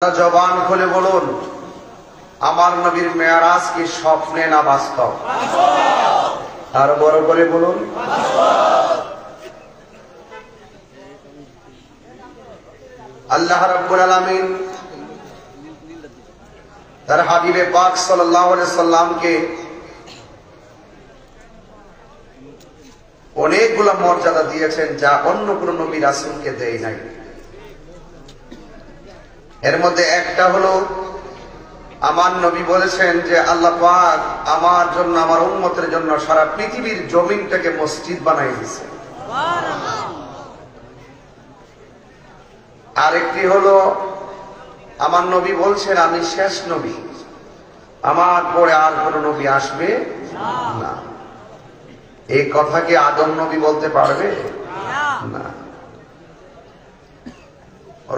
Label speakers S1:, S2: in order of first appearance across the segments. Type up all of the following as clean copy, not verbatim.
S1: জবান খুলে বলুন, আমার নবীর মেরাজ কি স্বপ্নে না বাস্তব? আর বড় করে বলুন। আল্লাহ রাব্বুল আলামিন তার হাবিবে পাক সাল্লাল্লাহু আলাইহি সাল্লামকে অনেকগুলো মর্যাদা দিয়েছেন, যা অন্য কোন নবী রাসূলকে দেয় নাই। এর মধ্যে একটা হলো, আমার নবী বলেছেন যে আল্লাহ পাক আমার জন্য, আমার উম্মতের জন্য সারা পৃথিবীর জমিনটাকে মসজিদ বানাই দিয়েছে। আরেকটি হলো, আমার নবী বলছেন আমি শেষ নবী, আমার পরে আর কোন নবী আসবে না। এই কথা কি আদম নবী বলতে পারবে? না।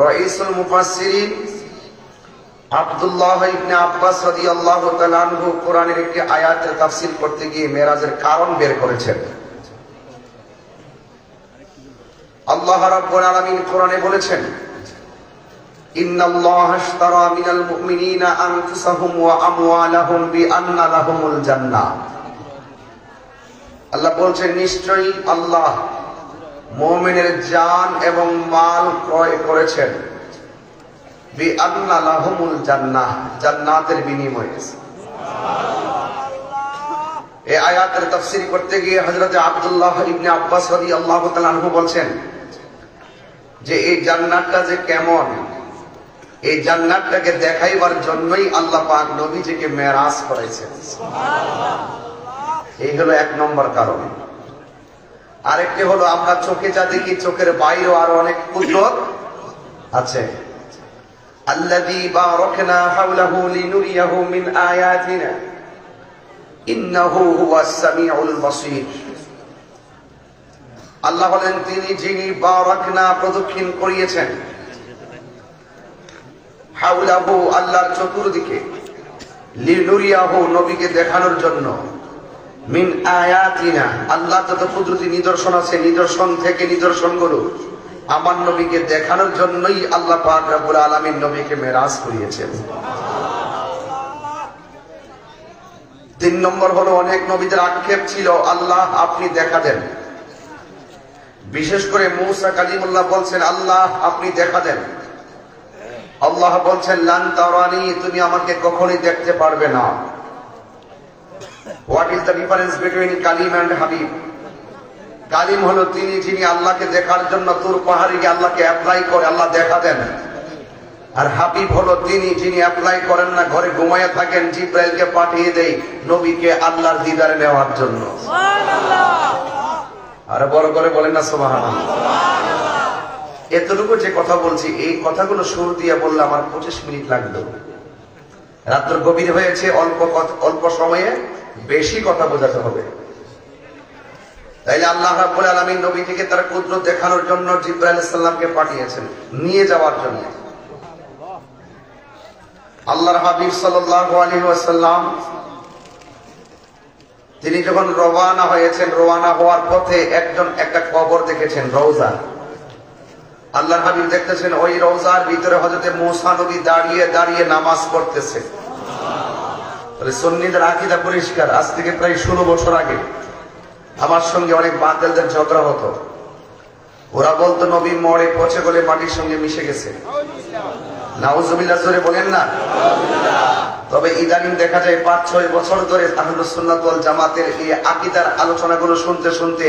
S1: রাইসুল মুফাসসিরিন আব্দুল্লাহ ইবনে আব্বাস রাদিয়াল্লাহু তাআলা আনহু কোরআনের একটি আয়াতের তাফসীর করতে গিয়ে মেরাজের কারণ বের করেছেন। আল্লাহ রাব্বুল আলামিন কোরআনে বলেছেন, ইন্নাল্লাহা আশতারা মিনাল মুমিনিনা আনফুসাহুম ওয়া আমওয়ালাহুম বিআন্না লাহুমুল জান্নাহ। আল্লাহ বলছেন, নিশ্চয়ই আল্লাহ মুমিনের জান এবং মাল ক্রয় করেছেন বিআন্না লাহুমুল জান্নাহ, জান্নাতের বিনিময়ে। এই আয়াতের তাফসীর করতে গিয়ে হযরত আব্দুল্লাহ ইবনে আব্বাস রাদিয়াল্লাহু তাআলা আনহু বলছেন যে এই জান্নাতটা যে কেমন, এই জান্নাতটাকে দেখাইবার জন্যই আল্লাহ পাক নবীজিকে মেরাজ করাইছেন। সুবহানাল্লাহ। এই হলো এক নম্বর কারণ। আরেকটি হলো, আমরা চোখে যা দেখি, চোখের বাইরেও আরো অনেক কুদরত আছে। আল্লাযী বারাকনা হাওলাহু লিনুরিয়াহু মিন আয়াতিনা ইন্নাহু হুয়াস সামিউল বাসীর। আল্লাহ বলেন, তিনি যিনি বারাকনা প্রদক্ষিণ করিয়েছেন, হাওলাহু আল্লাহর চতুর্দিকে, লিনুরিয়াহু নবীকে দেখানোর জন্য, মিন আয়াতিনা আল্লাহ যত কুদরতি নিদর্শন আছে, নিদর্শন থেকে নিদর্শনগুলো আমার নবীকে দেখানোর জন্যই আল্লাহ পাক রব্বুল আলামিন নবীকে মেরাজ করিয়েছেন। তিন নম্বর হলো, অনেক নবীদের আক্ষেপ ছিল আল্লাহ আপনি দেখা দেন। বিশেষ করে মূসা কালিমুল্লাহ বলছেন আল্লাহ আপনি দেখা দেন। আল্লাহ বলছেন লান তারানি, তুমি আমাকে কখনোই দেখতে পারবে না। What is the difference between Kalim and Habib? Kalim হলো তিনি যিনি আল্লাহকে দেখার জন্য তুর পাহাড়ে গিয়ে আল্লাহকে অ্যাপ্লাই করে আল্লাহ দেখা দেন। আর হাবিব হলো তিনি যিনি অ্যাপ্লাই করেন না, ঘরে ঘুমায়ে থাকেন, জিব্রাইলকে পাঠিয়ে দেয় নবীকে আল্লাহর দিদারে নেওয়ার জন্য। সুবহানাল্লাহ। আর বড় করে বলেন না সুবহানাল্লাহ। এতটুকু যে কথা বলছি, এই কথাগুলো সুর দিয়ে বললে আমার 25 মিনিট লাগলো। রাত্র গভীর হয়েছে, অল্প সময়ে বেশি কথা বোঝাতে হবে। তাইলে আল্লাহ রাব্বুল আলামিন নবীকে তার কুদরত দেখানোর জন্য জিবরাইল আলাইহিস সালামকে পাঠিয়েছেন, নিয়ে যাওয়ার জন্য। আল্লাহর হাবিব সাল্লাল্লাহু আলাইহি ওয়াসাল্লাম তিনি যখন রওয়ানা হয়েছেন, রওয়ানা হওয়ার পথে একটা কবর দেখেছেন, রওজা। আল্লাহর হাবিব দেখতেছেন ওই রওজার ভিতরে হযরত মূসা নবী দাঁড়িয়ে দাঁড়িয়ে নামাজ পড়তেছে। সুন্নিদের আকীদা পরিষ্কার। আজ থেকে প্রায় 16 বছর আগে আমার সঙ্গে অনেক বাতিলদের ঝগড়া হতো। ওরা বলতো নবী মরে পচে গলে মাটির সঙ্গে মিশে গেছে। নাউজুবিল্লাহ জোরে বলেন না। তবে ইদানিং দেখা যায় 5-6 বছর ধরে আহলুস সুন্নাত ওয়াল জামাতের এই আকীদার আলোচনাগুলো শুনতে শুনতে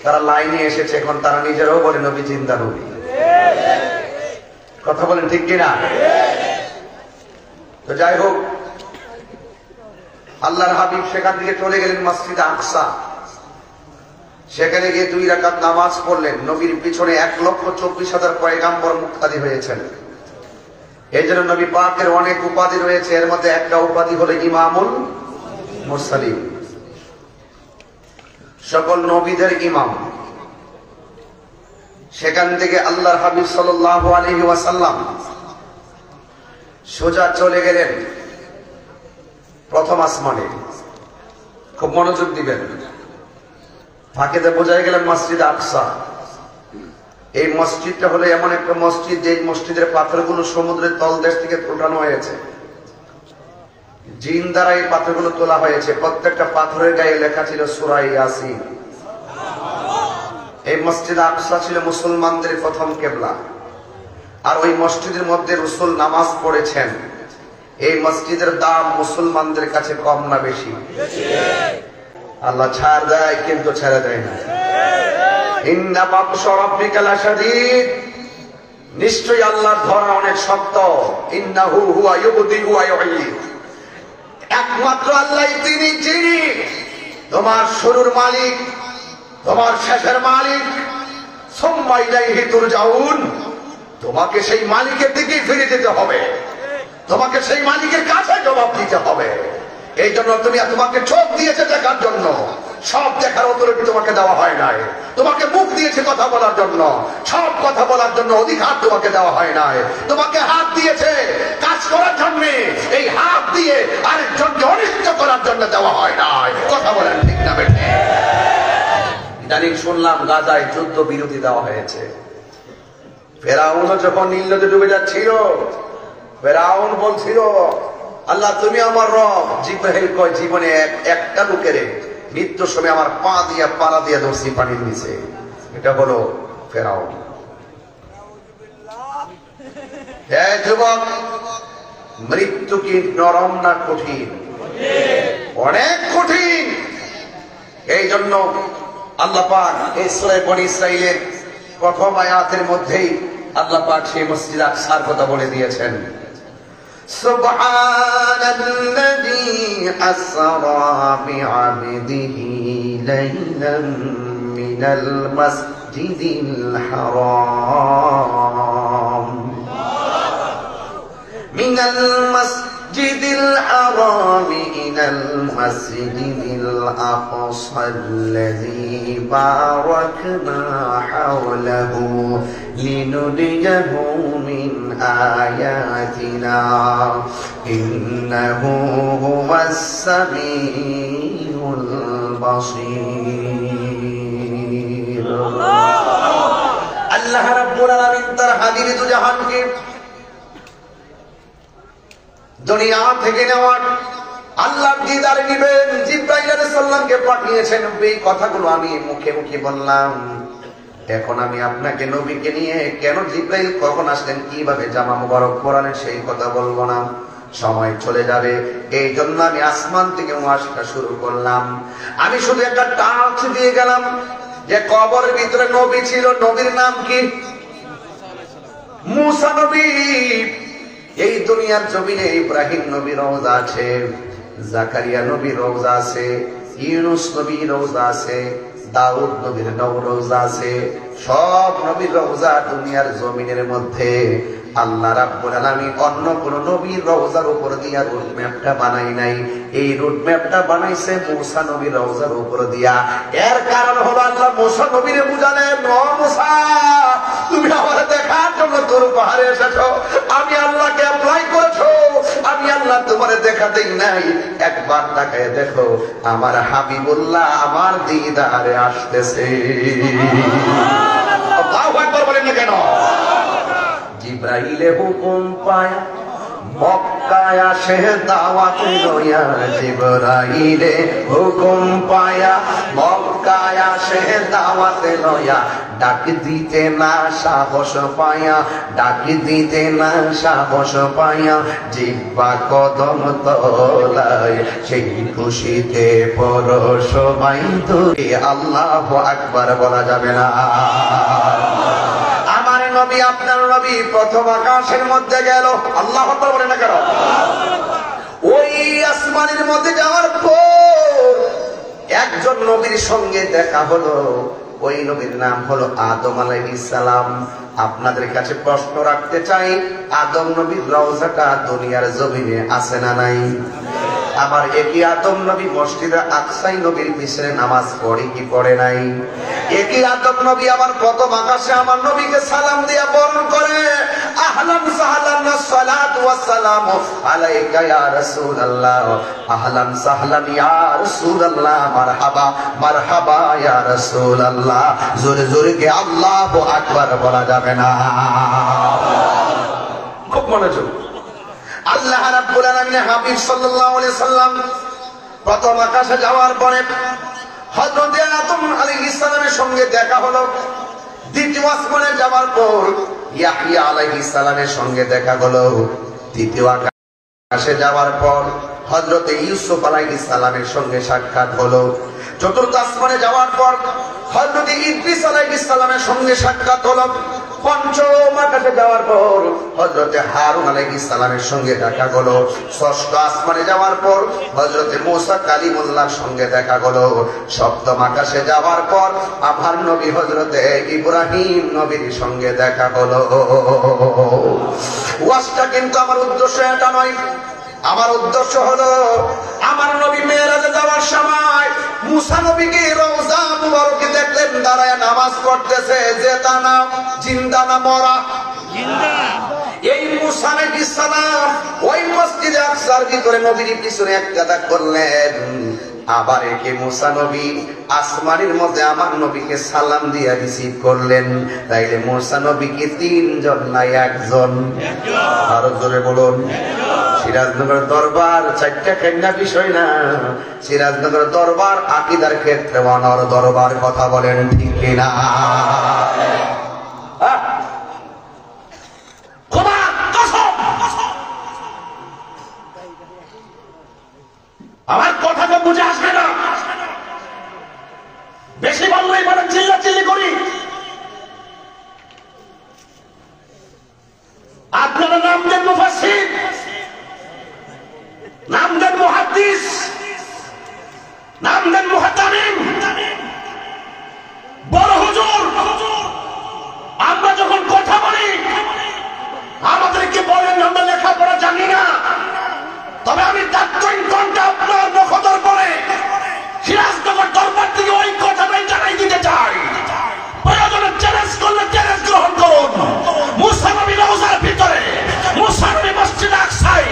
S1: তারা লাইনে এসেছে। এখন তারা নিজেরাও বলে নবী জিন্দা নবী। কথা বলেন ঠিক কিনা? তো যাই হোক, আল্লাহর হাবিব সেখান থেকে চলে গেলেন মসজিদে আকসা। সেখানে গিয়ে 2 রাকাত নামাজ পড়লেন। নবীর পিছনে 1,24,000 পয়গাম্বর মুক্তাদি হয়েছেন। এই জন্য নবী পাকের অনেক উপাধি রয়েছে, এর মধ্যে একটা উপাধি হলো ইমামুল মুরসালিন, সকল নবীদের ইমাম। সেখান থেকে আল্লাহর হাবিব সাল্লাল্লাহু আলাইহি ওয়াসাল্লাম সোজা চলে গেলেন প্রথম আসমানে। খুব মনোযোগ দিবেন, ফাঁকেতে বোঝাই গেলেন মসজিদ আকসা। এই মসজিদটা হলো এমন একটা মসজিদ যে মসজিদের পাথরগুলো সমুদ্রের তলদেশ থেকে উঠানো হয়েছে, জিন দ্বারা এই পাথরগুলো তোলা হয়েছে। প্রত্যেকটা পাথরের গায়ে লেখা ছিল সূরা ইয়াসিন। এই মসজিদ আকসা ছিল মুসলমানদের প্রথম কেবলা, আর ওই মসজিদের মধ্যে রাসূল নামাজ পড়েছেন। এই মসজিদের দাম মুসলমানদের কাছে কম না বেশি? আল্লাহ ছাড় দেয় কিন্তু ছেড়ে দেয় না। ইন্না বাতশা রাব্বিকা লাশাদীদ, নিশ্চয়ই আল্লাহর ধরা অনেক শক্ত। ইন্নাহু হুয়া ইউবদিউ ওয়া ইউঈদ, একমাত্র আল্লাহ তিনি যিনি তোমার শুরুর মালিক, তোমার শেষের মালিক। সুম্মা ইলাইহি তুরজাউন, তোমাকে সেই মালিকের দিকেই ফিরে যেতে হবে, তোমাকে সেই মালিকের কাছে জবাব দিতে হবে। এই জন্য তোমাকে চোখ দিয়েছে দেখার জন্য, সব দেখার অথরিটি তোমাকে দেওয়া হয় নাই। তোমাকে মুখ দিয়েছে কথা বলার জন্য, সব কথা বলার জন্য অধিকার তোমাকে দেওয়া হয় নাই। তোমাকে হাত দিয়েছে কাজ করার জন্য, এই হাত দিয়ে আরেকজনকে অনিষ্ট করার জন্য দেওয়া হয় নাই। কথা বলেন ঠিক না বেঠিক? ইদানিং শুনলাম গাজায় যুদ্ধ বিরতি দেওয়া হয়েছে। ফেরাউন যখন নীল নদে ডুবে যাচ্ছিল, ফেরাউন বলছিল আল্লাহ তুমি আমার রব। জিব্রাইল কয় জীবনে একটা লোকের মৃত্যুর সময় আমার পা দিয়া পাড়া দিয়া ধরছি পানির নিচে। এটা হলো ফেরাউন। যুবক, মৃত্যু কি নরম না কঠিন? অনেক কঠিন। এই জন্য আল্লাহ পাক এই সূরা বনী ইসরাঈলের প্রথম আয়াতের মধ্যেই আল্লাহ পাক সেই মসজিদ আকসার কথা বলে দিয়েছেন। সুবহানাল্লাযী আসরা বিআবদিহি লাইলান মিনাল মাসজিদিল হারাম মিনাল মাসজিদিল হারাম ইলাল মাসজিদিল আকসাল্লাযী বারাকনা হাওলাহু লিনুরিয়াহু মিন আয়াতিনা ইন্নাহু হুয়াস সামিউল বাসীর। আল্লাহ রাব্বুল আলামিন তার হাবিব দু জাহানকে দুনিয়া থেকে নেওয়ার আল্লাহর দিদার নিবেন জিবরাইল আলাইহিস সালামকে পাঠিয়েছেন। এই কথাগুলো আমি মুখে মুখে বললাম। এখন আমি আপনাকে নবীকে নিয়ে কেন জিবরাইল কখন আসলেন, কিভাবে জামা মুবারক পরালেন সেই কথা বলবো না, সময় চলে যাবে। এই জন্য আমি আসমান থেকে ওয়াজটা শুরু করলাম। আমি শুধু একটা টাচ দিয়ে গেলাম যে কবরের ভিতরে নবী ছিল। নবীর নাম কি? মুসা নবী। এই দুনিয়ার জমিনে ইব্রাহিম নবীর রওজা আছে, জাকারিয়া নবীর রওজা আছে, ইউনূস নবীর রওজা আছে, দাউদ নবীর রওজা আছে। সব নবীর রওজা দুনিয়ার জমিনের মধ্যে। আল্লাহ রাব্বুল আলামিন অন্য কোন নবীর রওজার উপর দিয়া রুট ম্যাপটা বানাই নাই। এই রুট ম্যাপটা বানাইছে মুসা নবীর রওজার উপর দিয়া। এর কারণ হলো আল্লাহ মুসা নবীরে বুঝালেন, ও মুসা তুমি আমার দেখার জন্য তোর পাহাড়ে এসেছো, আমি আল্লাহকে অ্যাপ্লাই করেছো, আমি আল্লাহ তোমারে দেখা দেই নাই। একবার তাকায় দেখো আমার হাবিবুল্লাহ আমার দিদারে আসতেছে। আল্লাহু আকবার বলেন না কেন? জিবরাইলে হুকুম পায়া মক্কায় আসে দাওয়াত লইয়া। জিবরাইলে হুকুম পায়া মক্কায় আসে দাওয়াত লইয়া। ডাক দিতে না সাহস পায়া, ডাক দিতে না সাহস পায়া। জিহ্বা কদম তলায় সেই খুশিতে পরশ সবাই ধরে আল্লাহু আকবার বলা যাবে না। আমার নবী আপনার নবী প্রথম আকাশের মধ্যে গেল। আল্লাহু আকবার বলেন না কেন? ওই আসমানের মধ্যে যাওয়ার পর একজন নবীর সঙ্গে দেখা হলো। ওই নবীর নাম হলো আদম আলাইহিস সালাম। আপনাদের কাছে প্রশ্ন রাখতে চাই, আদম নবীর রওজাটা দুনিয়ার জমিনে আছে না নাই? আমার একই আদম নবী মসজিদে আকসাই নবীর পিছনে নামাজ পড়ে কি পড়ে নাই? একই আদম নবী আবার প্রথম আকাশে আমার নবীকে সালাম দিয়া বরণ করে, আহলান সাহলান সালাতু ওয়াস সালামু আলাইকা ইয়া রাসূলুল্লাহ, আহলান সাহলান ইয়া রাসূলুল্লাহ, মারহাবা মারহাবা ইয়া রাসূলুল্লাহ। জোরে জোরে কে আল্লাহু আকবার বলা যাবে না? খুব মনোযোগ। আল্লাহ রাব্বুল আলামিন হাবিব সাল্লাল্লাহু আলাইহি সাল্লাম প্রথম আকাশে যাওয়ার পরে হযরত আদম আলাইহিস সালামের সঙ্গে দেখা হলো। দ্বিতীয় আসমানে যাওয়ার পর ইয়াহইয়া আলাইহিস সালামের সঙ্গে দেখা হলো। তৃতীয় আকাশে যাওয়ার পর হযরত ইউসুফ আলাইহিস সালামের সঙ্গে সাক্ষাৎ হলো। চতুর্থ আসমানে যাওয়ার পর হযরত ইদ্রিস আলাইহিস সালামের সঙ্গে সাক্ষাৎ হলো। পঞ্চম আকাশে যাওয়ার পর হযরত হারুন আলাইহিস সালামের সঙ্গে দেখা হলো। ষষ্ঠ আসমানে যাওয়ার পর হযরত মুসা কালিমুল্লাহর সঙ্গে দেখা হলো। সপ্তম আকাশে যাওয়ার পর আমার নবী হযরত ইব্রাহিম নবীর সঙ্গে দেখা হলো। ওয়াজটা কিন্তু আমার উদ্দেশ্য এটা নয়। আমার উদ্দেশ্য হলো আমার নবী মেরাজে যাওয়ার সময় মুসা নবীকে রওজা মুবারকে দেখলেন দাঁড়ায় নামাজ পড়তেছে। জেতা না জিন্দা না মরা? জিন্দা। এই মুসা আলাইহিস সালাম ওই মসজিদে আকসার ভিতরে নবীর পিছনে এককাদা করলেন। আবার একে মুসা নবী আসমানের মধ্যে আমার নবীকে সালাম দিয়া রিসিভ করলেন। তাইলে মুসা নবীকে তিনজন না একজন? আরো জোরে বলুন। সিরাজনগর দরবার চারটা কেন্দ্রা বিষয় না। সিরাজনগর দরবার আকীদার ক্ষেত্রে অনর দরবার, কথা বলেন ঠিক কিনা? আমার কথা তো বুঝে আসবে না, বেশি বললেই বলেন চিল্লা চিল্লি করি। আপনারা নাম দেন মুফাসসির, নাম দেন মুহাদ্দিস, নাম দেন মুহাদ্দিস, বড় হুজুর। আমরা যখন কথা বলি আমাদেরকে বলেন আমরা লেখাপড়া জানি না। তবে আমি দায়িত্বহীন কণ্ঠে আপনার মুখদর পরে সিরাজনগর দরবার থেকে ওই কথাটাই জানাই দিতে চাই। প্রয়োজনে চ্যালেঞ্জ করলে চ্যালেঞ্জ গ্রহণ করুন। মুসা নবী রওজার ভিতরে, মুসা নবী মসজিদে আকসায়,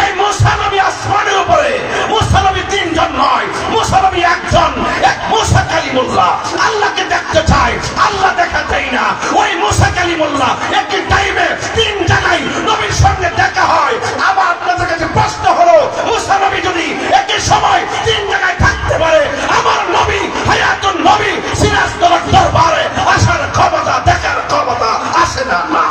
S1: এই মুসা নবী আসমানের উপরে। মুসা নবী তিনজন নয়, মুসা নবী একজন, এক মুসা কালিমুল্লাহ। আল্লাহকে দেখতে চাই, আল্লাহ দেখা যায় না। ওই মুসা কালিমুল্লাহ একই টাইমে তিন জায়গায় নবীর সঙ্গে দেখা হয়। আবার আপনাদের কাছে প্রশ্ন হলো, মুসা নবী যদি একই সময় তিন জায়গায় থাকতে পারে, আমার নবী হায়াতুন নবী সিরাজনগর দরবারে আসার ক্ষমতা, দেখার ক্ষমতা আসে না? না।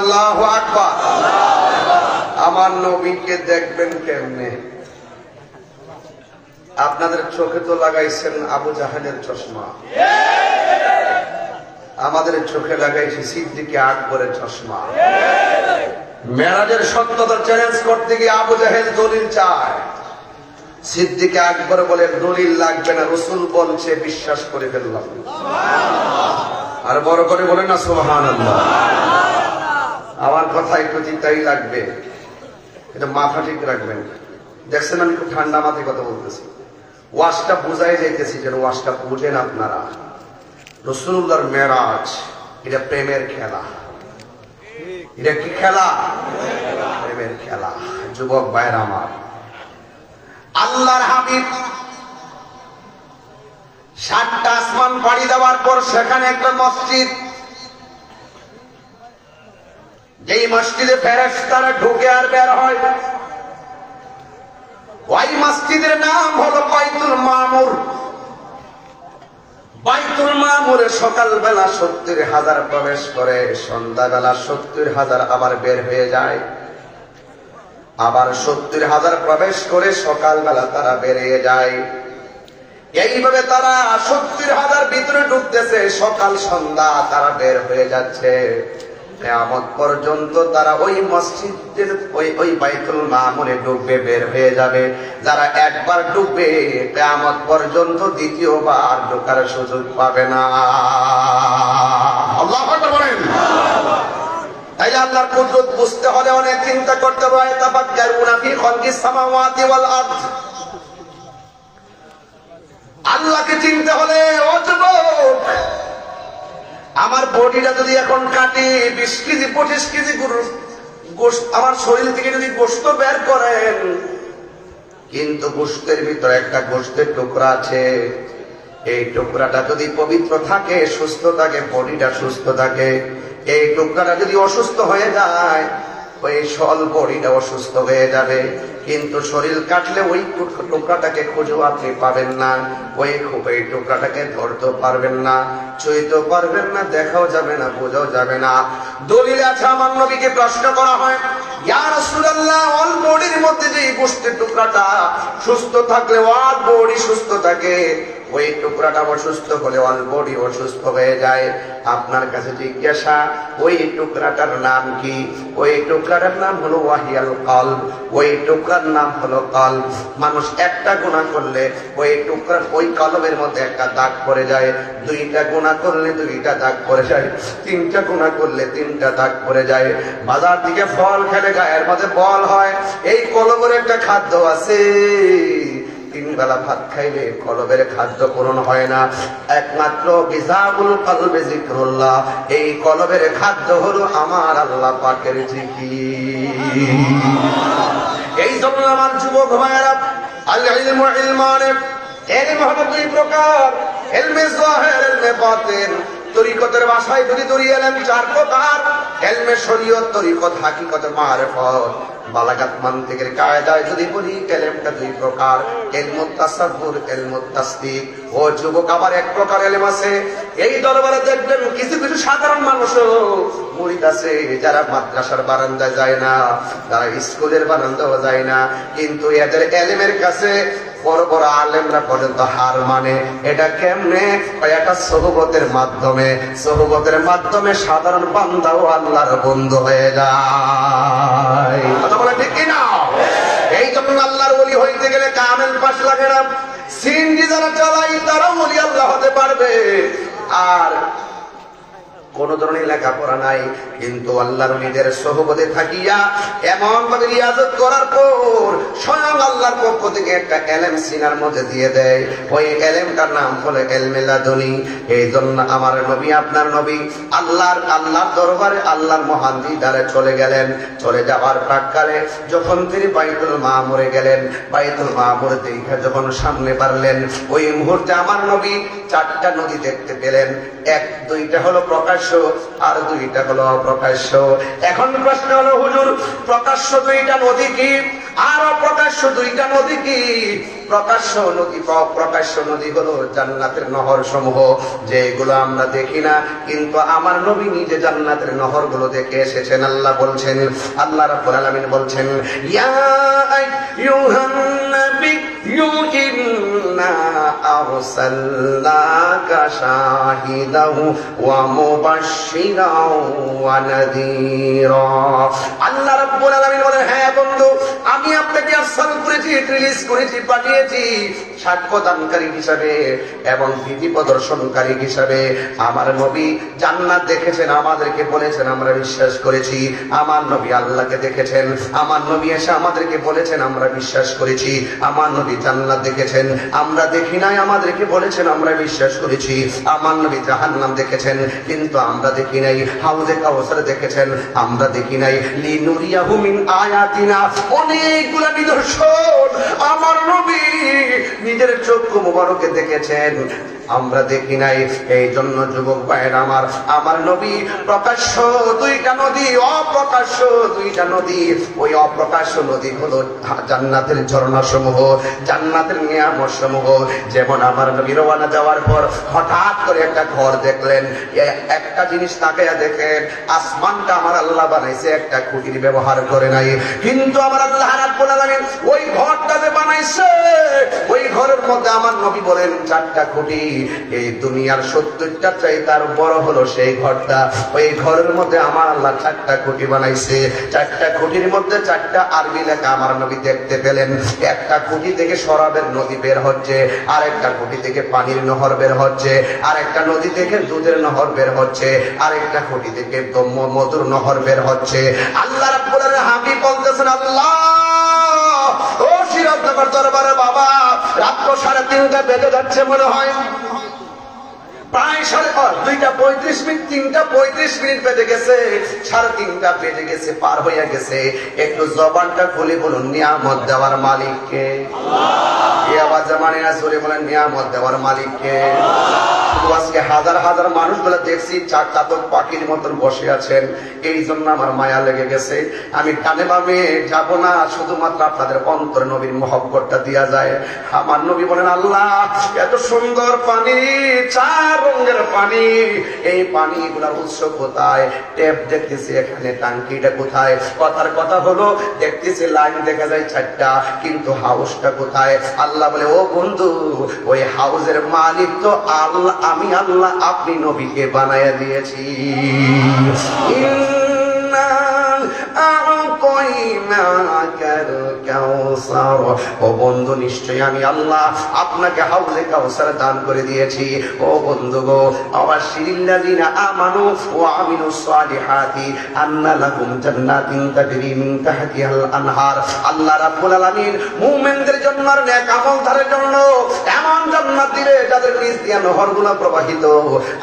S1: আল্লাহু আকবার। আমার নবীকে দেখবেন কেমনে? আপনাদের চোখে তো লাগাইছেন আবু জাহেলের চশমা, আমাদের চোখে লাগাইছে সিদ্দিকে আকবরের চশমা। মেরাজের সত্যতা চ্যালেঞ্জ করতে গিয়ে আবু জাহেল দলিল চায়, সিদ্দিকে আকবর বলে দলিল লাগবে না, রাসূল বলছে বিশ্বাস করে ফেললাম। আর বড় করে বলেন না সুবহানাল্লাহ। আমার কথা একটু চিন্তাই লাগবে, এটা মাথা ঠিক রাখবেন। দেখছেন আমি খুব ঠান্ডা মাথায় কথা বলতেছি, ওয়াজটা বুঝাই যাইতেছি যেন ওয়াজটা বুঝেন আপনারা। রাসূলুল্লাহর মেরাজ এটা প্রেমের খেলা। এটা কি খেলা? প্রেমের খেলা। যুবক ভাইরা আমার, আল্লাহর হাবিব 7টা আসমান পাড়ি দেওয়ার পর সেখানে একটা মসজিদ, যেই মসজিদে ফেরেশতারা ঢুকে আর বের হয়, ওই মসজিদের নাম হলো বাইতুল মামুর। বাইতুল মামুরে সকালবেলা 70,000 প্রবেশ করে, সন্ধ্যাবেলা 70,000 আবার বের হয়ে যায়। আবার 70,000 প্রবেশ করে সকালবেলা তারা বেরিয়ে যায়। এইভাবে তারা 70,000 ভিতরে ঢুকতেছে, সকাল সন্ধ্যা তারা বের হয়ে যাচ্ছে। কিয়ামত পর্যন্ত তারা ওই মসজিদের ওই বাইতুল মামুরে ডুববে, বের হয়ে যাবে। যারা একবার ডুববে কিয়ামত পর্যন্ত দ্বিতীয়বার ঢোকার সুযোগ পাবে না। আল্লাহু আকবার বলেন। তাই আল্লাহর কুদরত বুঝতে হলে অনেক চিন্তা করতে হবে। তাফাক্কারুনা ফি খালকিস সামাওয়াতি ওয়াল আরদ। আল্লাহকে চিনতে হলে ও যুবক, আমার বডিটা যদি এখন কাটি 20 কেজি 25 কেজি গোশত আমার শরীর থেকে যদি গোশত বের করেন, কিন্তু গোশতের ভিতরে একটা গোশতের টুকরা আছে, এই টুকরাটা যদি পবিত্র থাকে, সুস্থ থাকে, বডিটা সুস্থ থাকে, এই টুকরাটা যদি অসুস্থ হয়ে যায়, ওই সল বডিটা অসুস্থ হয়ে যাবে। কিন্তু শরীর কাটলে ওই টুকরাটাকে খুঁজেও আপনি পাবেন না, ওই টুকরাটাকে ধরতে পারবেন না, ছুঁইতে পারবেন না, দেখাও যাবে না, বোঝাও যাবে না। দলিল আছে, আমার নবীকে প্রশ্ন করা হয়, ইয়া রাসূলুল্লাহ, অল বডির মধ্যে যে গোশতের টুকরাটা সুস্থ থাকলে অল বডি সুস্থ থাকে, ওই টুকরাটা অসুস্থ হলে অল বডি অসুস্থ হয়ে যায়। আপনার কাছে জিজ্ঞাসা, ওই টুকরাটার নাম কি? ওই টুকরাটার নাম হলো ওয়াহিয়াল কলব। ওই টুকরার নাম হলো কলব। মানুষ একটা গুনাহ করলে ওই টুকরার ওই কলবের মধ্যে একটা দাগ পড়ে যায়, দুইটা গুনাহ করলে দুইটা দাগ পড়ে যায়, তিনটা গুনাহ করলে তিনটা দাগ পড়ে যায়। বাজার থেকে ফল খেলে গায়ের মধ্যে বল হয়, এই কলবের একটা খাদ্য আছে, 3 বেলা ভাত খাইলে কলবের খাদ্য পূরণ হয় না, একমাত্র গিযাউল কলবে যিকরুল্লাহ। এই কলবের খাদ্য হলো আমার আল্লাহ পাকের জিকির। এই জন্য আমার যুবক ভাইয়েরা, আল ইলমু ইলমানে, ইলম হলো 2 প্রকার, ইলমে যাহির, ইলমে বাতিন। তরিকতের ভাষায় যদি ধরি এলেন 4 প্রকার, ইলমে শরীয়ত, তরিকত, হাকিকত, মারিফত। বালাগাত মানতিকের কায়দায় যদি বলি ইলমটা 2 প্রকার, ইলমুত তাসাব্বুর, ইলমুত তাসদিক। ও যুবক, আবার 1 প্রকার ইলম আছে, এই দরবারে দেখবেন কিছু কিছু সাধারণ মানুষও মুরিদ আছে, যারা মাদ্রাসার বারান্দায় যায় না, যারা স্কুলের বারান্দাও যায় না, কিন্তু এদের ইলমের কাছে বড় বড় আলেমরা পর্যন্ত হার মানে। এটা কেমনে? এটা সোহবতের মাধ্যমে। সোহবতের মাধ্যমে সাধারণ বান্দাও আল্লাহর বন্ধু হয়ে যায়। কথা বলে ঠিক কিনা? এই জন্য আল্লাহর ওলি হইতে গেলে কামেল পাশ লাগে না। সিনজি যারা চালাই তারাও ওলি আল্লাহ হতে পারবে। আর কোন ধরনের লেখাপড়া নাই, কিন্তু আল্লাহর ওলিদের সোহবতে থাকিয়া এমন ভাবে রিয়াজত করার পর স্বয়ং আল্লাহর পক্ষ থেকে একটা ইলম সিনার মধ্যে দিয়ে দেয়। ওই ইলমটার নাম হলো ইলমে লাদুনী। এই জন্য আমার নবী, আপনার নবী আল্লাহর দরবারে আল্লাহর মহান দিদারে চলে গেলেন। চলে যাওয়ার প্রাক্কালে যখন তিনি বাইতুল মামুরে গেলেন, বাইতুল মামুর দেখে যখন সামনে পারলেন, ওই মুহূর্তে আমার নবী 4টা নদী দেখতে পেলেন। 2টা হলো প্রকাশ্য, আর 2টা হলো অপ্রকাশ্য। এখন প্রশ্ন হলো, হুজুর, প্রকাশ্য 2টা নদী কি আর অপ্রকাশ্য 2টা নদী কি? প্রকাশ্য নদী, অপ্রকাশ্য নদী হলো জান্নাতের নহর সমূহ, যেগুলো আমরা দেখি না, কিন্তু আমার নবী নিজে জান্নাতের নহর গুলো দেখে এসেছেন। আল্লাহ বলছেন, আল্লাহ রাব্বুল আলামিন বলছেন, ইয়া আইয়ুহান নাবিয়্যু ইন্না আরসালনাকা শাহিদাও ওয়া মুবাশশিরাও ওয়া নাযীরা। আল্লাহ রাব্বুল আলামিন বলেন, হ্যাঁ বন্ধু, আমি আপনাকে আরসাল করেছি, রিলিজ করেছি, পাঠিয়েছি সাক্ষ্যদানকারী হিসাবে এবং বিধি প্রদর্শনকারী হিসাবে। আমার নবী জান্নাত দেখেছেন, আমাদেরকে বলেছেন, আমরা বিশ্বাস করেছি। আমার নবী আল্লাহকে দেখেছেন, আমার নবী এসে আমাদেরকে বলেছেন, আমরা বিশ্বাস করেছি। আমার নবী জান্নাত দেখেছেন, আমরা দেখি নাই, আমাদেরকে বলেছেন, আমরা বিশ্বাস করেছি। আমার নবী জাহান্নাম দেখেছেন, কিন্তু আমরা দেখি নাই। হাউজে কাউসার দেখেছেন, আমরা দেখি নাই। লিনুরিয়াহু মিন আয়াতিনা, অনেকগুলো নিদর্শন আমার নবী নিজের চক্ষু মুবারকে দেখেছেন, আমরা দেখি নাই। এই জন্য যুবক ভাইয়ের আমার নবী প্রকাশ্য 2টা নদী, অপ্রকাশ্য 2টা নদী। ওই অপ্রকাশ্য নদী হলো জান্নাতের ঝর্ণা সমূহ, জান্নাতের নিয়ামত সমূহ। যেমন আমার নবী রওনা যাওয়ার পর হঠাৎ করে একটা ঘর দেখলেন। একটা জিনিস তাকায়া দেখেন, আসমানটা আমার আল্লাহ বানাইছে, একটা খুঁটির ব্যবহার করে নাই, কিন্তু আমার আল্লাহ রাব্বুল আলামিন ওই ঘরটা যে বানাইছে, ওই ঘরের মধ্যে আমার নবী বলেন 4টা খুঁটি, এই দুনিয়ার 70টা চাই তার বড় হলো সেই ঘরটা। ওই ঘরের মধ্যে আমার আল্লাহ 4টা খুঁটি বানাইছে। 4টা খুঁটির মধ্যে 4টা আরবি লেখা আমার নবী দেখতে পেলেন। একটা খুঁটি থেকে শরাবের নদী বের হচ্ছে, আর একটা খুঁটি থেকে পানির নহর বের হচ্ছে, আর একটা নদী থেকে দুধের নহর বের হচ্ছে, আর একটা খুঁটি থেকে মধুর নহর বের হচ্ছে। আল্লাহ রাব্বুল আলামিন হাবিব বলতেছেন, আল্লাহ ও সিরাজনগর দরবারে বাবা, রাত 3:30 বেজে যাচ্ছে মনে হয়, প্রায় 2:35 মিনিট, 3:35 মিনিট বেজে গেছে, 3:30 বেজে গেছে, পার হইয়া গেছে। একটু জবানটা খুলে বলুন, নিয়ামত দেওয়ার মালিককে। এই আওয়াজে মানে না, জোরে বলেন, নিয়ামত দেওয়ার মালিককে। আজকে হাজার হাজার মানুষগুলো দেখছি চাতক পাখির মতন বসে আছেন, এই জন্য আমার মায়া লেগে গেছে। আমি ডানে বামে যাব না, শুধুমাত্র আপনাদের অন্তরে নবীর মহব্বতটা দিয়া যায়। আমার নবী বলেন, আল্লাহ এত সুন্দর পানি, 4 রঙের পানি, এই পানিগুলোর উৎস কোথায়? ট্যাপ দেখতেছি এখানে, টাঙ্কিটা কোথায়? কথার কথা হলো দেখতেছি লাইন দেখা যায় 4টা, কিন্তু হাউসটা কোথায়? আল্লাহ বলে, ও বন্ধু, ওই হাউসের মালিক তো আল্লাহ, আমি আল্লাহ, আপনি নবীকে বানায়া দিয়েছি। ও বন্ধু, নিশ্চয়ই আমি আল্লাহ আপনাকে হাউজে কাউসার দান করে দিয়েছি। ও বন্ধু গো, আবাশশিরিল্লাযিনা আমানু ওয়া আমিলুস সালিহাতি আন্না লাহুম জান্নাতিন তাজরি মিন তাহতিহাল আনহার। আল্লাহ রাব্বুল আলামিন মুমিনদের জন্য আর নেক আমলদারের জন্য এমন জান্নাত দিবে যাদের নিচ দিয়ে নহরগুলো প্রবাহিত।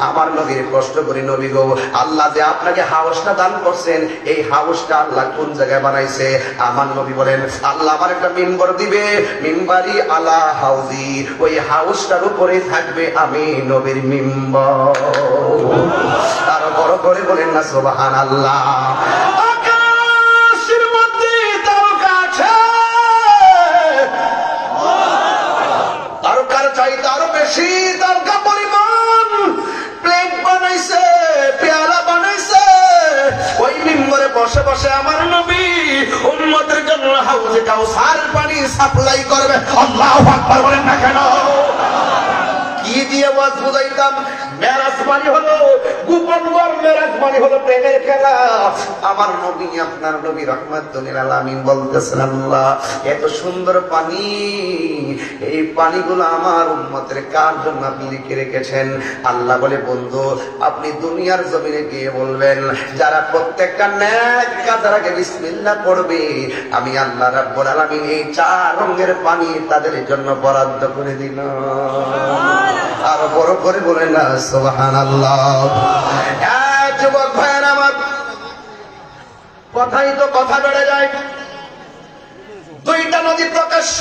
S1: আমার নবীর কষ্ট করে, নবী গো, আল্লাহ যে আপনাকে হাউসটা দান করছেন, এই হাউসটা আল্লাহ কোন জায়গায় বানাইছে? আমার নবী বলেন, আল্লাহ আমার একটা মিম্বর দিবে, মিম্বারি আলা হাউজি, ওই হাউসটার উপরে থাকবে আমি নবীর মিম্বর। আর বড় করে বলেন না সুবহানাল্লাহ। আকাশের মধ্যে তারকা আছে, তারকার চাইতে আরো বেশি তারকা পরিমাণ প্লেট বানাইছে, পেয়ালা বানাইছে। ওই মিম্বরে বসে বসে আমার নবী উম্মতের জন্য হাউজে কাউসার পানি সাপ্লাই করবে। আল্লাহু আকবার বলেন না কেন? কি দিয়ে ওয়াজ বুঝাইতাম? মেরাজ মানে হলো গোপন ঘর, মেরাজ মানে হলো প্রেমের খেলা। আমার নবী, আপনার নবী রাহমাতুল লিল আলামিন বলতেছেন, আল্লাহ এত সুন্দর পানি, এই পানিগুলো আমার উম্মতের কার জন্য আপনি লিখে রেখেছেন? আল্লাহ বলে, বন্ধু আপনি দুনিয়ার জমিনে গিয়ে বলবেন, যারা প্রত্যেকটা নেক কাজের আগে বিসমিল্লাহ পড়বে, আমি আল্লাহ রাব্বুল আলামিন এই 4 রঙের পানি তাদের জন্য বরাদ্দ করে দিলাম। আর বড় করে বলেন না সুবহানাল্লাহ। যুবক ভাইয়ের আমার, কথাই তো কথা বেড়ে যায়। 2টা নদী প্রকাশ্য,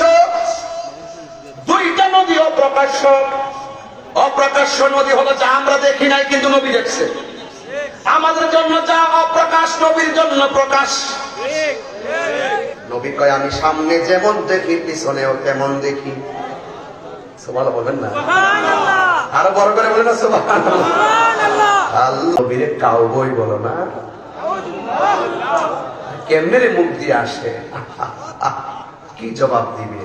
S1: 2টা নদী অপ্রকাশ্য। অপ্রকাশ্য নদী হলো যা আমরা দেখি নাই কিন্তু নবী দেখছে। আমাদের জন্য যা অপ্রকাশ, নবীর জন্য প্রকাশ। নবী কয়, আমি সামনে যেমন দেখি পিছনেও তেমন দেখি। সুবহানাল্লাহ বলেন না, আরো বড় করে বলেন না সুবহানাল্লাহ। আল্লাহ নবীরে কাউবয় বলো না, কেমনে রে মুখ দিয়ে আসে, কি জবাব দিবে?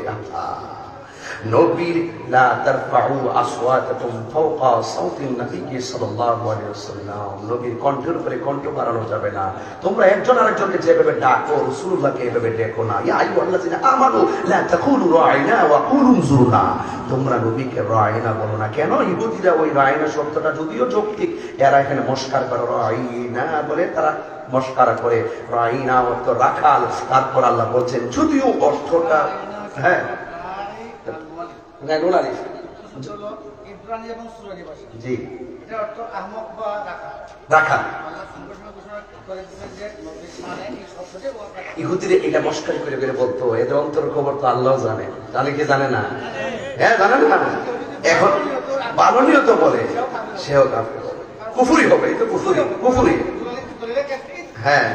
S1: নবীর লা তারফাউ আসওয়াতাকুম ফাওকা সাউতিন নবী সাল্লাল্লাহু আলাইহি ওয়াসাল্লাম, নবীর কণ্ঠের উপরে কণ্ঠ বাড়ানো যাবে না। তোমরা একজন আরেকজনকে যেভাবে ডাকো, রাসূলুল্লাহকে এভাবে ডেকো না। ইয়া আইয়ুহাল্লাযিনা আমানু লা তাকুলু রাইনা ওয়া কুলু যুরনা, তোমরা নবীকে রাইনা বলো না। কেন? ইহুদিরা ওই রাইনা শব্দটা যদিও যৌক্তিক, এরা এখানে মস্কার করে রাইনা বলে, তারা মস্কারা করে। রাইনা অর্থ রাখাল। তারপর আল্লাহ বলছেন, যদিও অর্থটা হ্যাঁ ইহুদিরে এটা মস্কারি করে করে বলতো, এদের অন্তর খবর তো আল্লাহ জানে। জানে কি জানে না? হ্যাঁ জানে না। এখন বালনীয় তো বলে, সেও কুফুরি হবে, এই তো কুফুরি, কুফুরি। হ্যাঁ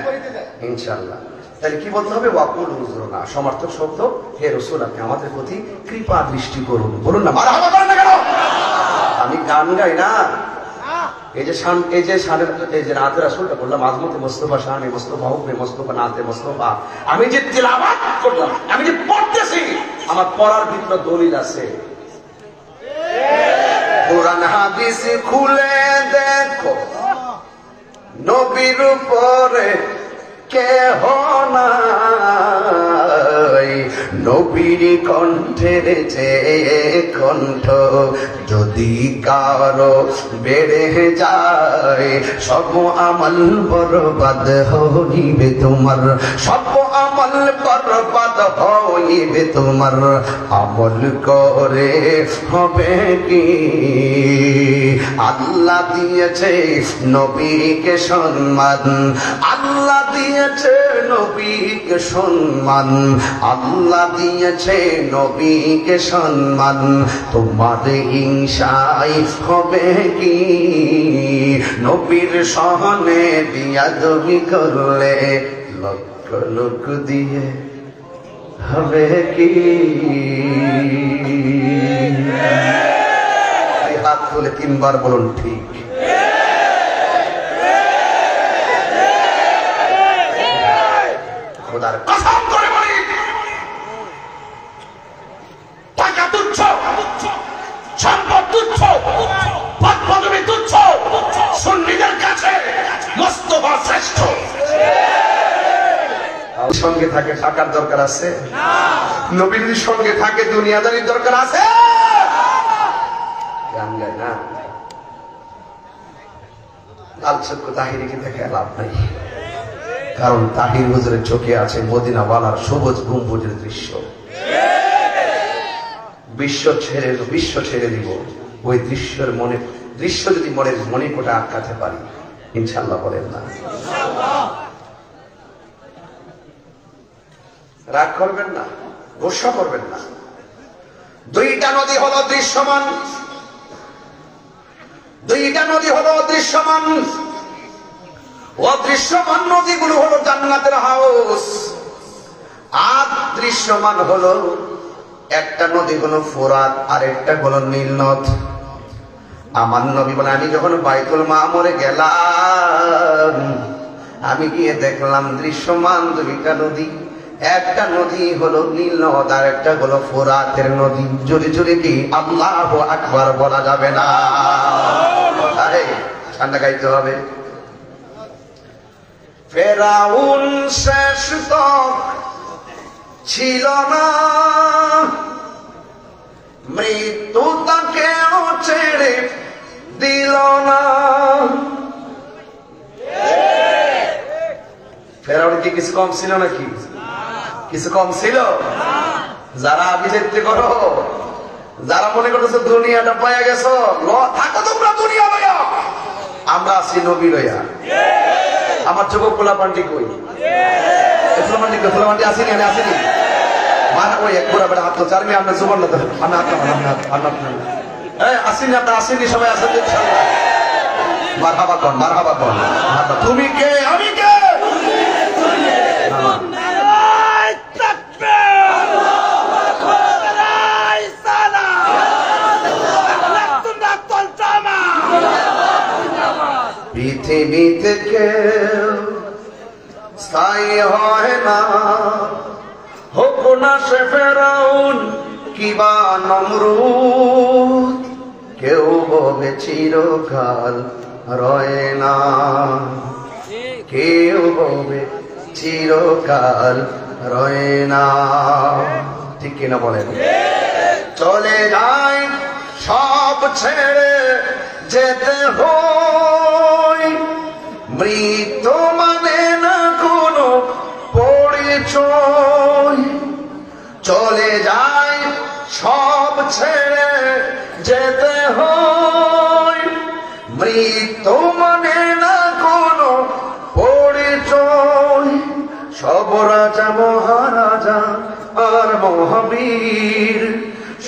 S1: ইনশাআল্লাহ। তাহলে কি বলতে হবে? ওয়াকুল হুজুরনা, সমর্থক শব্দ, হে রাসূল আপনি আমাদের প্রতি কৃপা দৃষ্টি করুন। বলুন না মারহাবা করেন না কেন? আমি গান গাই না। এই যে শান, এই যে শানের, এই যে নাতে রাসূলটা বললাম, আজমতে মুস্তাফা, শানে মুস্তাফা, হুকমে মুস্তাফা, নাতে মুস্তাফা, আমি যে তিলাওয়াত করলাম, আমি যে পড়তেছি, আমার পড়ার ভিতরে দলিল আছে। কোরআন কোরআন হাদিস খুলে দেখো নবীর উপরে কেহ নাই, নবীর কণ্ঠের যে কণ্ঠ যদি কারো বেড়ে যায়, সব আমল বরবাদ হইবে তোমার, সব আমল বরবাদ হইবে তোমার। আমল করে হবে কি? আল্লাহ দিয়েছে নবীকে সম্মান, আল্লাহ দিয়েছে নবীকে সম্মান, আল্লাহ দিয়েছে নবীকে সম্মান। তোমার হিংসাই হবে কি? নবীর সহনে বিয়াদবি করলে লক্ষ লোক দিয়ে হবে কি? হাত তুলে 3 বার বলুন ঠিক। খোদার কসম করে বলি, টাকা তুচ্ছ, সম্পদ তুচ্ছ, পদ পদবী তুচ্ছ, সুন্নিদের কাছে মুস্তাফা শ্রেষ্ঠ। সঙ্গে থাকে টাকার দরকার আছে? নবীর সঙ্গে থাকে দুনিয়াদারির দরকার আছে? গান গায় না, লাল চক্ষু তাহিরিকে দেখে লাভ নাই, কারণ তাহির হুজুরের চোখে আছে মদিনাওয়ালার সবুজ গম্বুজের দৃশ্য। বিশ্ব ছেড়ে দিব, ওই দৃশ্যের দৃশ্য যদি মনে কোটা আটকাতে পারি, ইনশাল্লাহ বলেন না? রাগ করবেন না, গোসা করবেন না। 2টা নদী হলো দৃশ্যমান, 2টা নদী হলো দৃশ্যমান। অদৃশ্যমান নদীগুলো হলো জান্নাতের হাউস, আর দৃশ্যমান হলো একটা নদী হলো ফোরাত, আর একটা হলো নীল নদ। আমার নবী বলে, আমি যখন বাইতুল মামুরে গেলাম, আমি গিয়ে দেখলাম দৃশ্যমান 2টা নদী, একটা নদী হলো নীল নদ, আর একটা হলো ফোরাতের নদী। জোরে জোরে কি আল্লাহু আকবার বলা যাবে না? আরে ঠান্ডা গাইতে হবে। ফেরাউন শেষ তক ছিল না, মৃত্যু তাকেও ছেড়ে দিল না। ফেরাউন কি কিছু কম ছিল নাকি? কিছু কম ছিল? যারা আবিষ্কার করো, যারা মনে করতেছো দুনিয়াটা পাইয়া গেছো, থাকো তোমরা দুনিয়া লইয়া, আমরা আছি নবী লইয়া। আমার যুবক পোলাপান্ডি কই? পোলাপান্ডি আসেনি? আমি আসেনি? মারা ওই এক ঘোরা বেড়া হাত তো চারমি, আপনার জুবান না, আমি আসেনি? আপনার আসেনি? সবাই আসেন ইনশাআল্লাহ। মারহাবা কন, মারহাবা কন। তুমি কে? আমি কে? পৃথিবীতে কেউ স্থায়ী হয় না, হোক না সে ফেরাউন কিবা নমরুদ, কেউ বলে চিরকাল রয় না, কেউ বলে চিরকাল রয় না। ঠিক কিনা বলেন? চলে যায় সব ছেড়ে যেতে হয়, মৃত্যু মানে না কোনো পরিচয়। চলে যায় সব ছেড়ে যেতে হয়, মৃত্যু মানে না কোনো পরিচয়। সব রাজা মহারাজা আর মহাবীর,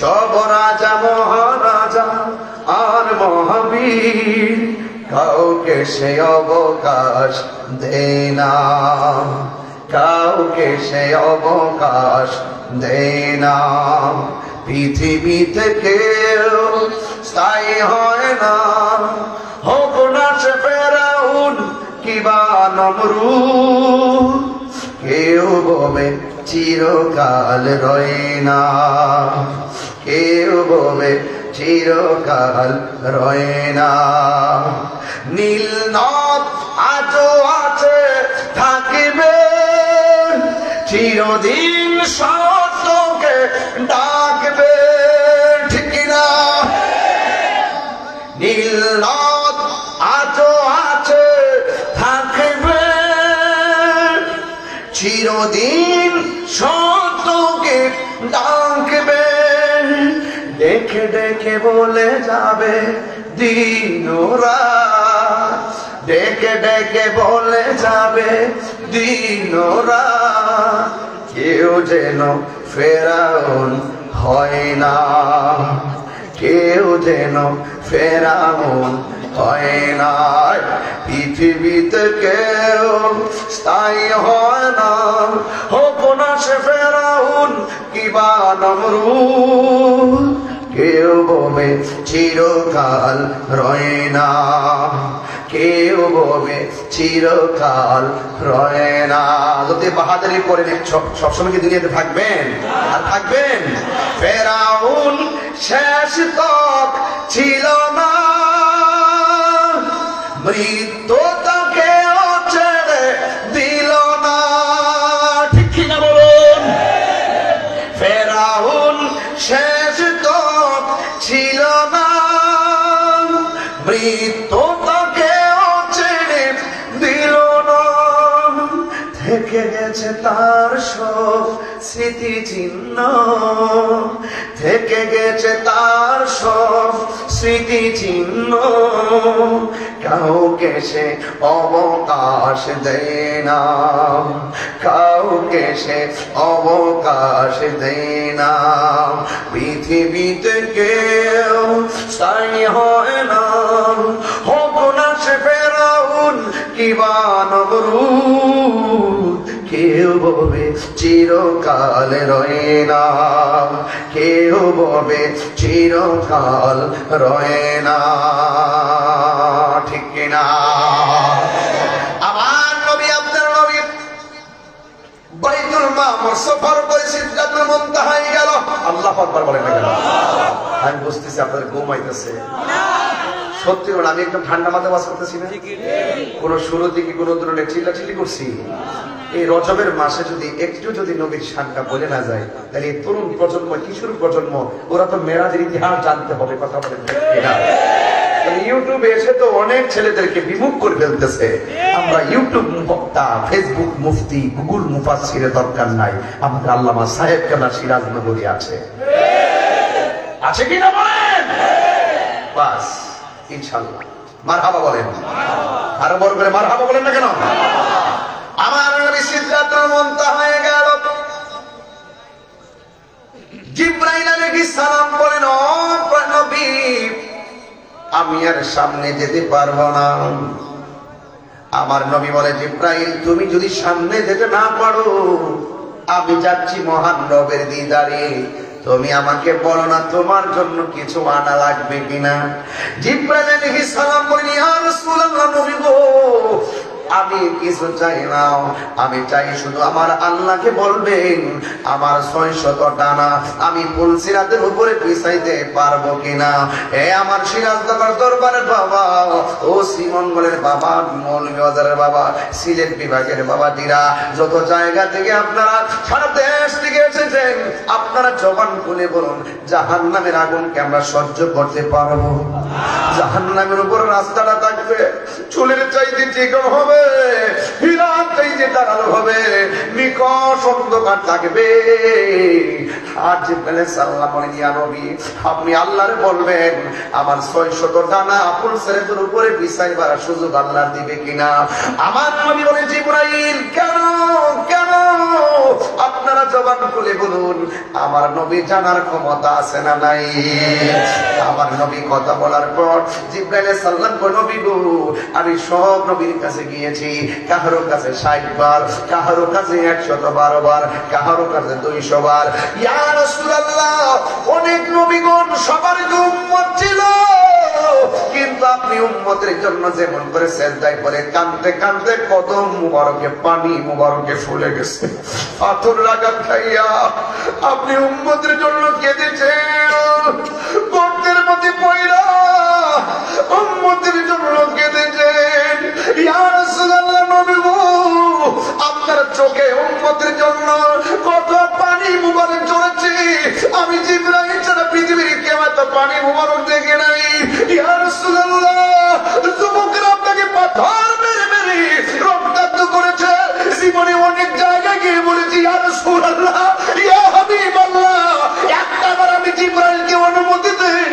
S1: সব রাজা মহারাজা আর মহাবীর, কাউকে সে অবকাশ দেয় না, কাউকে সে অবকাশ দেয় না। পৃথিবীতে কেউ স্থায়ী হয় না, হোক না সে ফেরাউন কিবা নমরুদ, কেউ বলে চিরকাল রয় না, কেউ বলে চিরকাল রয়ে না। নীল নদ আজও আছে, থাকবে চিরদিন, সত্যকে ডাকবে, ঠিক কিনা? নীল নদ আজও আছে, থাকবে চিরদিন, সত্যকে ডাকবে। ডেকে ডেকে বলে যাবে দিন রাত, ডেকে ডেকে বলে যাবে দিন রাত। কেউ যেন ফেরাউন হয় না, কেউ যেন ফেরাউন হয় না। পৃথিবীতে কেউ স্থায়ী হয় না, হোক না সে ফেরাউন কিবা নমরুদ। কেউ ববে চিরকাল রয়ে না, কেউ ববে চিরকাল রয়ে না। যদি বাহাদুরি করে সবসময় কি দুনিয়াতে থাকবেন? আর থাকবেন? ফেরাউন শেষ তক ছিল না, মৃত্যু তাকে ছেড়ে দিল না, ঠিক কিনা বলুন? ফেরাউন শেষ তক ছিল না, মৃত্যু তাকে ছেড়ে দিল না। থেকে গেছে তার সব স্মৃতি চিহ্ন, থেকে গেছে তার সব স্মৃতি চিহ্ন। কাউকে সে অবকাশ দেয় না, কাউকে সে অবকাশ দেয় না। পৃথিবীতে কেউ স্থায়ী হয় না, হোক না সে ফেরাউন কিবা নমরুদ। কেউ ববে চিরকাল রয়ে না, কেউ ববে চিরকাল রয়ে না, ঠিক কিনা? আমার নবী, আপনার নবী বাইতুল মামুর সফর করে সিদরাতুল মুনতাহায় গেল। আল্লাহু আকবার বলেন না কেন? আমি বুঝতেছি আপনাদের ঘুম আইতেছে। সত্যি বলে আমি একদম ঠান্ডা মাথায় বাস করতেছি না, কোন শুরুতে কি কোনো ধরনের চিল্লাচিল্লি করছি? এই রজবের মাসে যদি একটু যদি নবীর শানটা বলে না যায়, তাহলে এই তরুণ প্রজন্ম, কিশোর প্রজন্ম, ওরা তো মেরাজের ইতিহাস জানতে হবে। কথা বলেন না? ইউটিউবে এসে তো অনেক ছেলেদেরকে বিমুখ করে ফেলতেছে। আমরা ইউটিউব বক্তা, ফেসবুক মুফতি, গুগল মুফাসসিরের দরকার নাই। আমাদের আল্লামা সাহেব কেনা সিরাজনগরী আছে, আছে কিনা বলেন? বাস ইনশাআল্লাহ মারহাবা বলেন, আরো বড় করে মারহাবা বলেন না কেন? আমার নবী সিদরাতুল মুনতাহায় গেল। জিবরাইল আলাইহিস সালাম বলেন, ও নবী, আমি আর সামনে যেতে পারবো না। আমার নবী বলে, জিবরাইল, তুমি যদি সামনে যেতে না পারো, আমি যাচ্ছি মহান রবের দিদারে, তুমি আমাকে বলো না তোমার জন্য কিছু আনা লাগবে কিনা। জিবরাইল আলাইহিস সালাম বলেন, ইয়া রাসূলুল্লাহ, নবী গো, আমি কিছু চাই না, আমি চাই শুধু আমার আল্লাহকে বলবেন আমার 600 টানা আমি পুলসিরাতের উপরে পিছাইতে পারবো কিনা। এ আমার সিরাজনগর দরবারের বাবা, ও শ্রীমঙ্গলের বাবা, মৌলভীবাজারের বাবা, সিলেট বিভাগের বাবা, দিরা যত জায়গা থেকে আপনারা সারা দেশ থেকে এসেছেন, আপনারা জবান খুলে বলুন, জাহান্নামের আগুনকে আমরা সহ্য করতে পারবো? জাহান্নামের উপর রাস্তাটা থাকবে চুলের চাইতে চিকন হবে, হীরার চাইতে দাঁড়ানো হবে, নিকষ অন্ধকার থাকবে। আর জিবরাইল সাল্লাল্লাহু আলাইহি নবী, আপনি আল্লাহরে বলবেন আমার 600 টানা আপুল সেরের উপরে বিছাইবার সুযোগ আল্লাহ দিবে কিনা। আমার নবী বলে, জিবরাইল, কেন কেন? আপনারা জবান খুলে বলুন, আমার নবী জানার ক্ষমতা আছে না নাই? আমার নবী কথা বলার পর জিবরাইল সাল্লাল্লাহু আলাইহি নবী গো, আমি সব নবীর কাছে গিয়েছি, কাহারো কাছে 60 বার, কাহারো কাছে 112 বার, কাহারো কাছে 200 বার। ইয়া রাসূলুল্লাহ, অনেক নবীগণ সবার উম্মত ছিল, কিন্তু আপনি উম্মতের জন্য যেমন করে সিজদায় পড়ে কাঁদতে কাঁদতে কদম মুবারকে পানি মুবারকে ফুলে গেছে, পাথর লাগাত খাইয়া আপনি উম্মতের জন্য কেঁদেছেন। গর্তের কেঁদেছেন, ইয়া রাসূলুল্লাহ নবী গো, আপনার চোখে উম্মতের জন্য কত পানি মুবারক ঝরেছে, আমি জিবরাইল ছাড়া পৃথিবীর কেউ এত পানি মুবারক দেখে নাই। ইয়া রাসূলুল্লাহ, যুবকরা আপনাকে পাথর মেরে মেরে রক্তাক্ত করেছে, জীবনে অনেক জায়গায় গিয়ে বলেছি ইয়া রাসূলুল্লাহ, ইয়া হাবিবাল্লাহ, একটাবার আমি জিবরাইলকে অনুমতি দেন,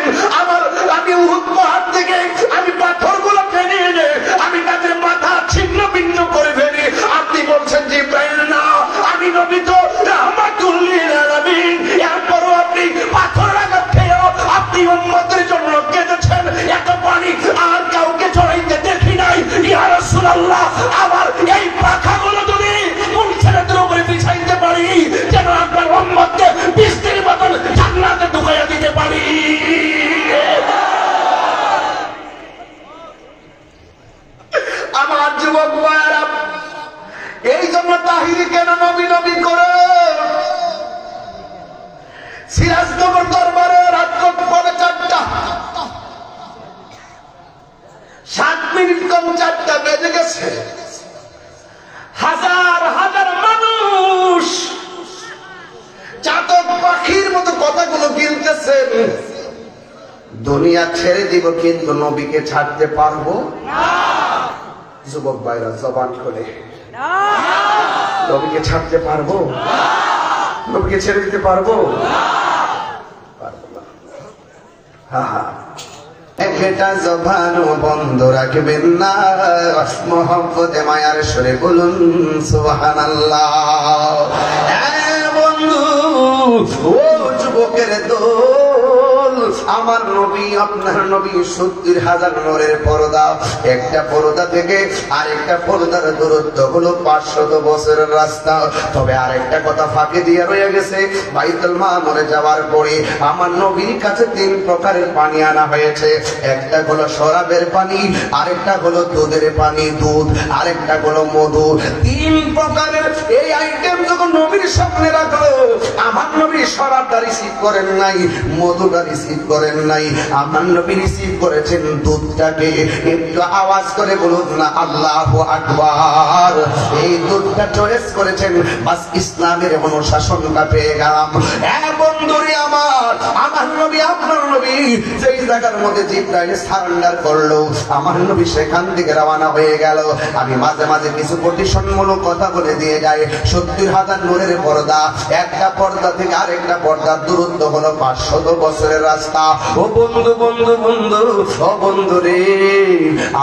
S1: আমি উহুদ পাহাড় থেকে আমি পাথরগুলো টেনে এনে আমি তাদের মাথা ছিন্ন ভিন্ন করে ফেলি। আপনি বলছেন জিবরাইল না, আমি নবী তো রাহমাতুল লিল আলামিন, এরপরও আপনি পাথর আঘাত খেয়েও আপনি উম্মতের জন্য কেঁদেছেন। এত পানি আর কাউকে চড়াইতে দেখি নাই। ইয়া রাসূলুল্লাহ, আমার এই পাখাগুলো যদি কোন ছেলেদের উপরে বিছাইতে পারি যেন আপনার উম্মতকে বৃষ্টির মতন জান্নাতে ঢুকাইয়া দিতে পারি। আমার যুবক ভাইয়েরা, এই জন্য তাহিরি কেন নবী নবী করে সিরাজনগর দরবারে রাত পড়ে 4টা, 7 মিনিট কম 4টা বেজে গেছে। হাজার হাজার মানুষ চাতক পাখির মতো কথাগুলো গিলতেছেন, দুনিয়া ছেড়ে দিব কিন্তু নবীকে ছাড়তে পারবো না। যুবক ভাইরা জবান খুলে, নবীকে ছাড়তে পারবো? নবীকে ছেড়ে দিতে পারবো? পারবো না। একটা জবানও বন্ধ রাখবেন না, মোহাম্মদে মায়ার সুরে বলুন সুবহানাল্লাহ। বন্ধু, ও যুবকের দোল, আমার নবী আপনার নবী 70,000 নূরের পর্দা, একটা পর্দা থেকে আরেকটা পর্দার দূরত্ব হলো 500 বছরের রাস্তা। তবে আরেকটা কথা ফাঁকে দিয়ে রয়ে গেছে, বাইতুল মামুরে যাওয়ার পরে আমার নবীর কাছে 3 প্রকারের পানি আনা হয়েছে। একটা হলো শরাবের পানি, আরেকটা হলো দুধের পানি দুধ, আরেকটা হলো মধু। 3 প্রকারের এই আইটেম যখন নবীর সামনে রাখলো, আমার নবী শরাবটা রিসিভ করেন নাই, মধুটা রিসিভ করেন নাই, আমার নবী রিসিভ করেছেন দুধটাকে। একটু আওয়াজ করে বলুন না আল্লাহু আকবার। এই দুধটা চয়েস করেছেন, বাস ইসলামের অনুশাসনটা পেয়ে গেলাম। বন্ধুরে আমার নবী আপনার নবী যেই জায়গার মধ্যে জিবরাইল সারেন্ডার করলো, আমার নবী সেখান থেকে রওনা হয়ে গেল। আমি মাঝে মাঝে কিছু কোটেশনমূলক কথা বলে দিয়ে যাই। 70,000 নূরের পর্দা, একটা পর্দা থেকে আরেকটা পর্দার দূরত্ব হলো 500 বছরের রাস্তা। ও বন্ধু বন্ধু বন্ধু, ও বন্ধু রে,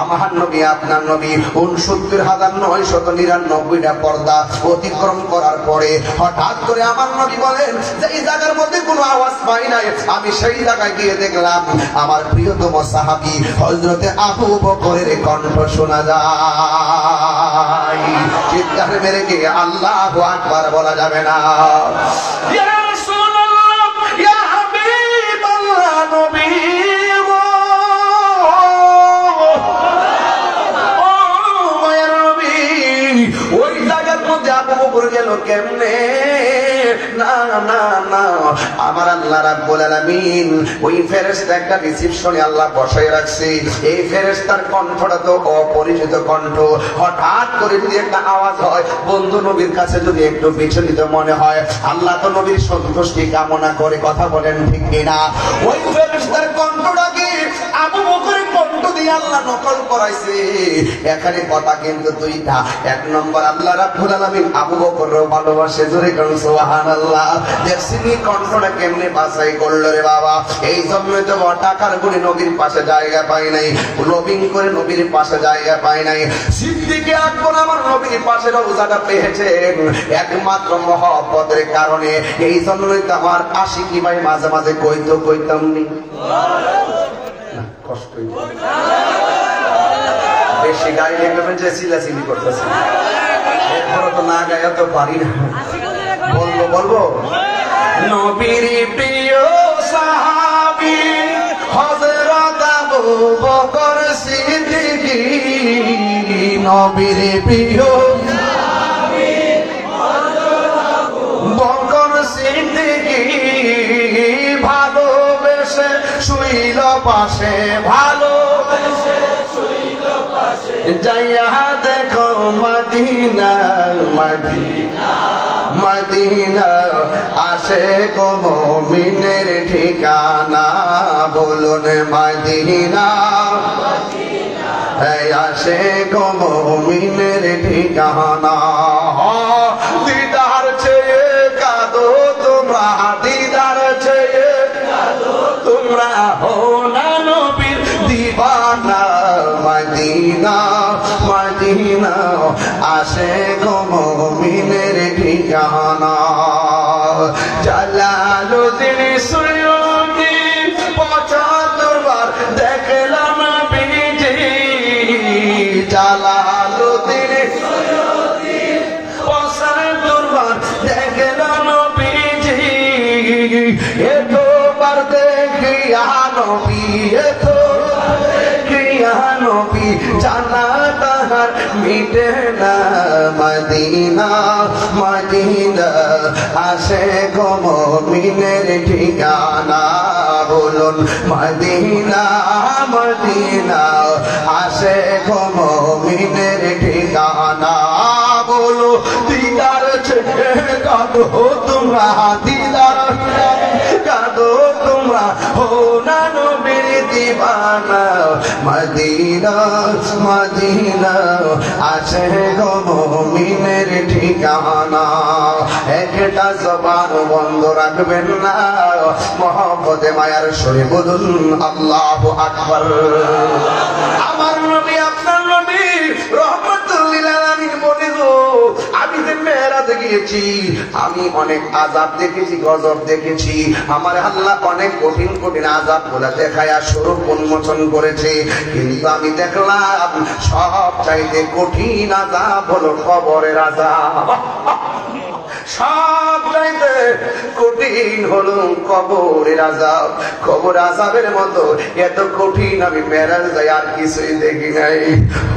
S1: আমার নবী আপনার নবী 69,999টা পর্দা অতিক্রম করার পরে হঠাৎ করে আমার নবী বলেন যে এই জায়গার মধ্যে কোনো আওয়াজ পাই নাই। আমি সেই জায়গায় গিয়ে দেখলাম আমার প্রিয়তম সাহাবী হযরতে আবু বকরের কণ্ঠ শোনা যায়। চিৎকার মেরে গিয়ে আল্লাহু আকবার বলা যাবে না? ইয়া রাসূলুল্লাহ, ইয়া হাবিবাল্লাহ, নবী গো, ও মায়ের নবী, ওই জায়গার মধ্যে আবু বকর গেল কেমনে? না না না, আমার আল্লাহ রাব্বুল আলামিন ওই ফেরেশতা একটা রিসিপশনে আল্লাহ বসায় রাখছে। এই ফেরেশতার কণ্ঠটা তো অপরিচিত কণ্ঠ। হঠাৎ করে যদি একটা আওয়াজ হয়, বন্ধু নবীর কাছে যদি একটু বিচলিত মনে হয়, আল্লাহ তো নবীর সন্তুষ্টি কামনা করে, কথা বলেন ঠিক কিনা? ওই ফেরেশতার কণ্ঠটাকে আবু বকরের কণ্ঠ দিয়ে আল্লাহ নকল করাইছে। এখানে কথা কিন্তু দুইটা। 1 নম্বর, আল্লাহ রাব্বুল আলামিন আবু বকরকে ভালোবাসে, জোরে করুন সুবহানাল্লাহ। দেখছিনি কণ্ঠটা কেমনে বাছাই করলো রে বাবা। এই জন্যই তো টাকার গুণে নবীর পাশে জায়গা পাই নাই, লবিং করে নবীর পাশে জায়গা পাই নাই। সিদ্দিক আকবর আমার নবীর পাশে রওজাটা পেয়েছেন একমাত্র মহব্বতের কারণে। এই জন্যই তো আমার আশিকি ভাই মাঝে মাঝে কইতাম নি, কষ্ট বেশি গায়ে লেগে যে চিলাচিলি করতেছে, এরপরে তো না গায়ে তো পারি না। বলবো নবীর প্রিয় সাহাবী হযরত আবু বকর সিদ্দিক, নবীর প্রিয় সাহাবী হযরত আবু বকর সিদ্দিক, ভালোবেসে শুইল পাশে, ভালোবেসে শুইল যাইয়া দেখো মদিনা মদিনা মদিনা আশিক মুমিনের ঠিকানা বলুন মদিনা আশিক মুমিনের ঠিকানা দিদার চেয়ে কাঁদো তোমরা দিদার চেয়ে কাঁদো তোমরা হো না নবীর দিবানা মদিনা মদিনা আশিক মুমিনের ঠিকানা জালালুদ্দিন সুয়ুতি ৭৫ বার দেখলাম বিজি জালালুদ্দিন সুয়ুতি ৭৫ বার দেখলাম বিজি এতবার দেখিয়া নবী নবী জানা তাহার মিটে না মদিনা মদিনা আশিক মুমিনের ঠিকানা বলুন মদিনা মদিনা আশিক মুমিনের ঠিকানা বলো দিদার চেয়ে কাঁদো তোমরা দিদার কাঁদো তোমরা হো না নবীর দিবানা মদিনা মদিনা আশিক মুমিনের ঠিকানা একটা জবান বন্ধ রাখবেন না মহব্বতে মায়ার সরে বলুন আল্লাহু আকবার আমার নবী আপনার নবী রহমাতুল লিল আলামিন বলে গো আমি যে মেরাজে গিয়েছি আমি অনেক আযাব দেখেছি গজব দেখেছি আমার আল্লাহ অনেক কঠিন কঠিন আযাব গুলা দেখায়া স্বরূপ উন্মোচন করেছে কিন্তু আমি দেখলাম সব চাইতে কঠিন আযাব হলো কবরের আযাব সব চাইতে কঠিন হলো কবরের আযাব কবর আযাবের মতো এত কঠিন আমি মেরাজ যাই আর কিছুই দেখি নাই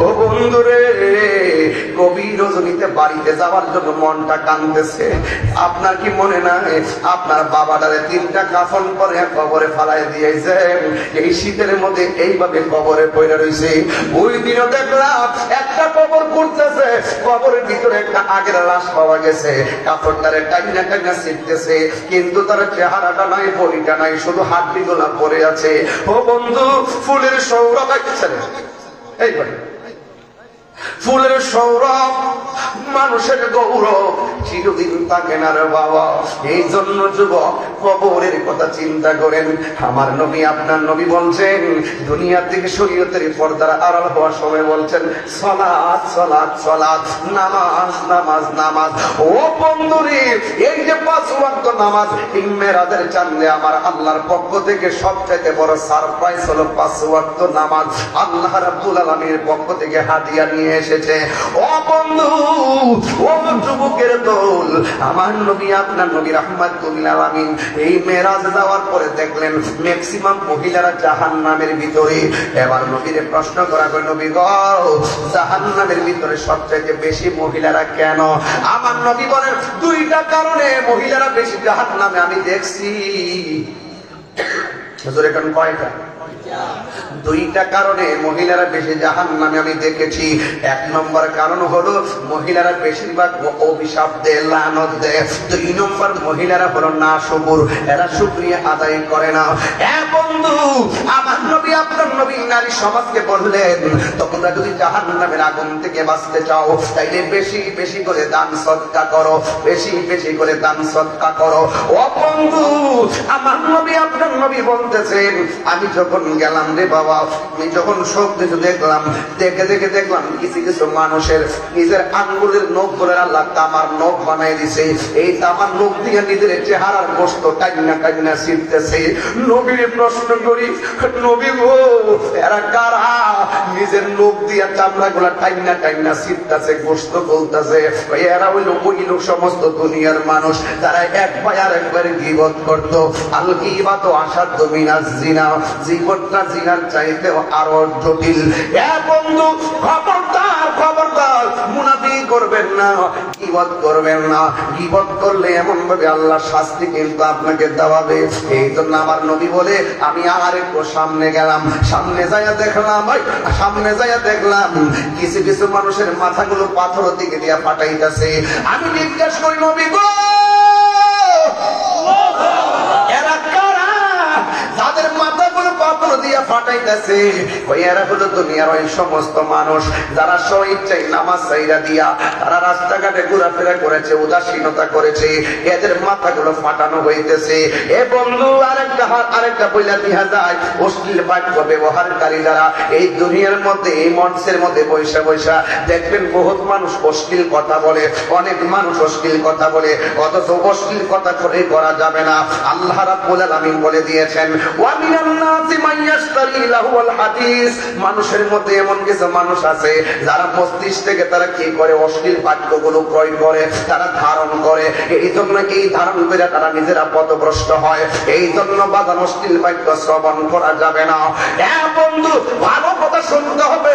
S1: ও বন্ধুরে গভীর রজনীতে বাড়িতে যাওয়ার জন্য মনটা কাঁদতেছে আপনার কি মনে নাই আপনার বাবাটারে 3টা কাফন পরে কবরে ফালাই দিয়েছে এই শীতের মধ্যে এইভাবে কবরে পড়ে রয়েছে ওই দিনও দেখলাম একটা কবর করতেছে কবরের ভিতরে একটা আগের লাশ পাওয়া গেছে কাপড়টারে টাইনা টাইনা ছিটতেছে কিন্তু তার চেহারাটা নাই বডিটা নাই শুধু হাড্ডি গোলা পড়ে আছে ও বন্ধু ফুলের সৌরভ এইবার ফুলের সৌরভ মানুষের গৌরব চিরদিন থাকে না রে বাবা এই জন্য যুবক কবরের কথা চিন্তা করেন আমার নবী আপনার নবী বলছেন দুনিয়া থেকে শরীয়তের পর্দার আড়াল হওয়ার সময় বলছেন সালাত সালাত সালাত নামাজ নামাজ নামাজ ও বন্ধুরে এই যে 5 ওয়াক্ত নামাজ এই মেরাজের চাঁদে আমার আল্লাহর পক্ষ থেকে সবচেয়ে বড় সারপ্রাইজ হলো 5 ওয়াক্ত নামাজ আল্লাহ রাব্বুল আলামিনের পক্ষ থেকে হাদিয়া নিয়ে এসেছে ও বন্ধু ও যুবকের দল আমার নবী আপনার নবী রাহমাতুল লিল আলামিন এই মেরাজে যাওয়ার পরে দেখলেন ম্যাক্সিমাম মহিলারা জাহান্নামের ভিতরে এবার নবীরে প্রশ্ন করা হয় নবী গো জাহান্নামের ভিতরে সবচেয়ে বেশি মহিলারা কেন আমার নবী বলেন 2টা কারণে মহিলারা বেশি জাহান্নামে আমি দেখছি হুজুর এখন কয়টা 2টা কারণে মহিলারা বেশি জাহান্নামে আমি দেখেছি 1 নম্বর কারণ হলো মহিলারা বেশিরভাগ অভিশাপ দেয় লানত দেয় 2 নম্বর মহিলারা হলো নাশুকুর এরা শুকরিয়া আদায় করে না বন্ধু আমার নবী আপনার নবী নারী সমাজকে বললেন তোমরা যদি জাহান্নামের আগুন থেকে বাঁচতে চাও তাইলে বেশি বেশি করে দান সদকা করো বেশি বেশি করে দান সদকা করো ও বন্ধু আমার নবী আপনার নবী বলতেছেন আমি যখন গেলাম রে বাবা আমি যখন সব কিছু দেখলাম দেখে দেখে দেখলাম কিছু কিছু মানুষের নিজের আঙ্গুলের নখ করে আল্লাহ তামার নখ বানাই দিছে এই তামার নখ দিয়ে নিজের চেহারার গোশত টাইনা টাইনা ছিটতেছে নবীর প্রশ্ন করি নবী গো এরা কারা নিজের নখ দিয়ে চামড়া গুলা টাইনা টাইনা ছিটতেছে গোশত বলতেছে এরা হইল ওই লোক সমস্ত দুনিয়ার মানুষ তারা এক পায় আর একবারে গীবত করতো আল গীবাত আসাধ্য মিনাজ জিনা জীবনটা জিনার চাইতেও আরো জটিল বন্ধু খবরদার খবরদার মুনাফিক ও করবেন না, গীবত করবেন না। গীবত করলে এমন ভাবে আল্লাহর শাস্তি কিন্তু আপনাকে দেওয়াবে। এই জন্য আমার নবী বলে আমি আর একটু সামনে গেলাম, সামনে যাইয়া দেখলাম কিছু কিছু মানুষের মাথাগুলো পাথরের দিকে দিয়া ফাটাইতেছে। আমি জিজ্ঞেস করি, নবী গো, এরা কারা যাদের মাথাগুলো পাথর দিয়া ফাটাইতেছে? ওই এরা হলো দুনিয়ার ওই সমস্ত মানুষ যারা স্বইচ্ছায় নামাজ ছাইরা দিয়া তারা রাস্তাঘাটে ঘোরাফেরা করেছে, উদাসীনতা করেছে, এদের মাথাগুলো ফাটানো হইতেছে। এ বন্ধু, আরেকটা বইলা দিয়া যায়, অশ্লীল বাক্য ব্যবহারকারী যারা এই দুনিয়ার মধ্যে, এই মঞ্চের মধ্যে বৈশা বৈশা দেখবেন বহুত মানুষ অশ্লীল কথা বলে, অনেক মানুষ অশ্লীল কথা বলে, অথচ অশ্লীল কথা করে করা যাবে না। আল্লাহ রাব্বুল আলামিন বলে দিয়েছেন, ওয়া মিনান নাসি মান ইয়াশতারি লাহুল হাদিস। মানুষের মধ্যে এমন কিছু মানুষ আছে যারা মস্তিষ্ক থেকে তারা কি করে, অশ্লীল বাক্যগুলো ক্রয় করে, তারা ধারণ করে। এই জন্য এই ধারণ করে তারা নিজেরা পথভ্রষ্ট হয়। এই জন্য বাদান অশ্লীল বাক্য শ্রবণ করা যাবে না। বন্ধু, ভালো কথা শুনতে হবে।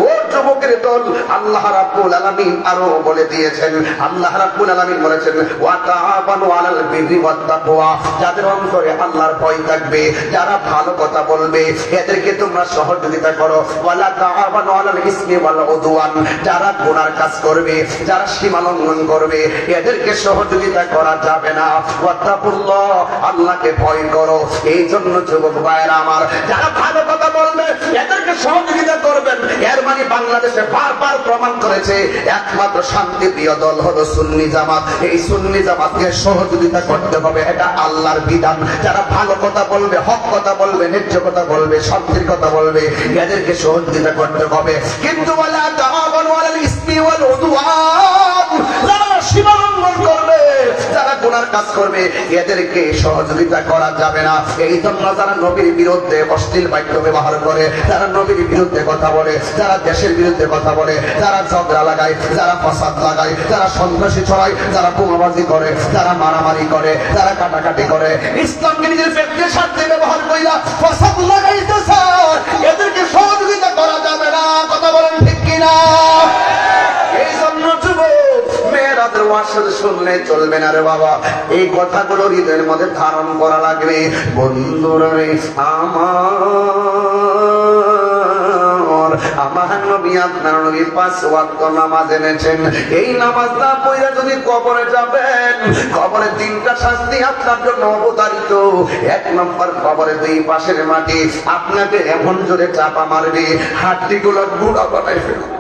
S1: ও যুবকের দল, আল্লাহ রাব্বুল আলামিন আরো বলে দিয়েছেন, আল্লাহ রাব্বুল আলামিন বলেছেন, ওয়া তাআবানু আলাল বিররি ওয়াত তাকওয়া। যাদের অন্তরে আল্লাহর ভয় থাকবে, যারা ভালো কথা বলবে, এদেরকে তোমরা সহযোগিতা করো। ওয়ালা তাআবানু আলাল ইসমি ওয়াল উদওয়ান। যারা গুনার কাজ করবে, যারা সীমা লঙ্ঘন করবে, এদেরকে সহযোগিতা করা যাবে না। ওয়াত্তাকুল্লাহ, আল্লাহকে ভয় করো। এই জন্য যুবক ভাইয়েরা আমার, যারা ভালো কথা বলবে এদেরকে সহযোগিতা করবেন। এর মানে বাংলাদেশে বারবার প্রমাণ করেছে একমাত্র শান্তি প্রিয় দল হলো সুন্নি জামাত। এই সুন্নি জামাতকে সহযোগিতা করতে হবে, এটা আল্লাহর বিধান। যারা ভালো কথা বলবে, হক কথা বলবে, ন্যায্য কথা বলবে, শান্তির কথা বলবে, এদেরকে সহযোগিতা করতে হবে। কিন্তু ওয়ালা তাআবানু আলাল ইসমি ওয়াল উদওয়ান, যারা সীমা লঙ্ঘন করবে, যারা গুনার কাজ করবে, এদেরকে সহযোগিতা করা যাবে না। এই জন্য যারা নবীর বিরুদ্ধে অশ্লীল বাক্য ব্যবহার করে, যারা নবীর বিরুদ্ধে কথা বলে, যারা দেশের বিরুদ্ধে কথা বলে, যারা ঝগড়া লাগায়, যারা ফাসাদ লাগায়, যারা সন্ত্রাসী ছড়ায়, যারা বোমাবাজি করে, যারা মারামারি করে, যারা কাটাকাটি করে, ইসলামকে নিজের ব্যক্তির স্বার্থে ব্যবহার কইরা ফাসাদ লাগাইতেছে, এদেরকে সহযোগিতা করা যাবে না। কথা বলেন ঠিক কিনা? এই জন্য যুবক, মেয়েরাদের ওয়াজ শুনলে চলবে না রে বাবা, এই কথাগুলো হৃদয়ের মধ্যে ধারণ করা লাগবে। বন্ধুরা রে আমার নবী, আপনার নবী 5 ওয়াক্ত নামাজ এনেছেন। এই নামাজটা পড়ে যদি কবরে যাবেন, কবরে 3টা শাস্তি আপনার জন্য অবধারিত। 1 নম্বর, কবরে 2 পাশের মাটি আপনাকে এমন জোরে চাপা মারবে, হাড্ডিগুলো গুঁড়া বানাই ফেলবে,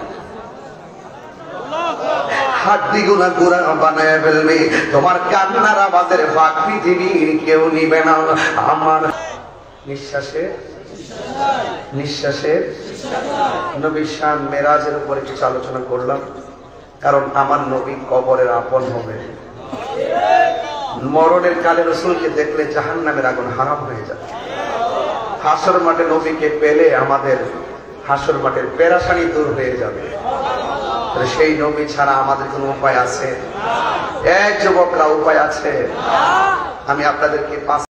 S1: হাড্ডিগুলা গুঁড়া বানায় ফেলবে। তোমার কান্নার আওয়াজের ভাগ পৃথিবীর কেউ নিবে না। আমার নিঃশ্বাসের নবীর শান মেরাজের উপরে কিছু আলোচনা করলাম, কারণ আমার নবী কবরের আপন হবে। মরণের কালে রাসূলকে দেখলে জাহান্নামের আগুন হারাম হয়ে যায়। হাসর মাঠে নবীকে পেলে আমাদের হাসর মাঠের পেরেশানি দূর হয়ে যাবে। সেই নবী ছাড়া আমাদের কোনো উপায় আছে? এক যুবকরা, উপায় আছে? আমি আপনাদেরকে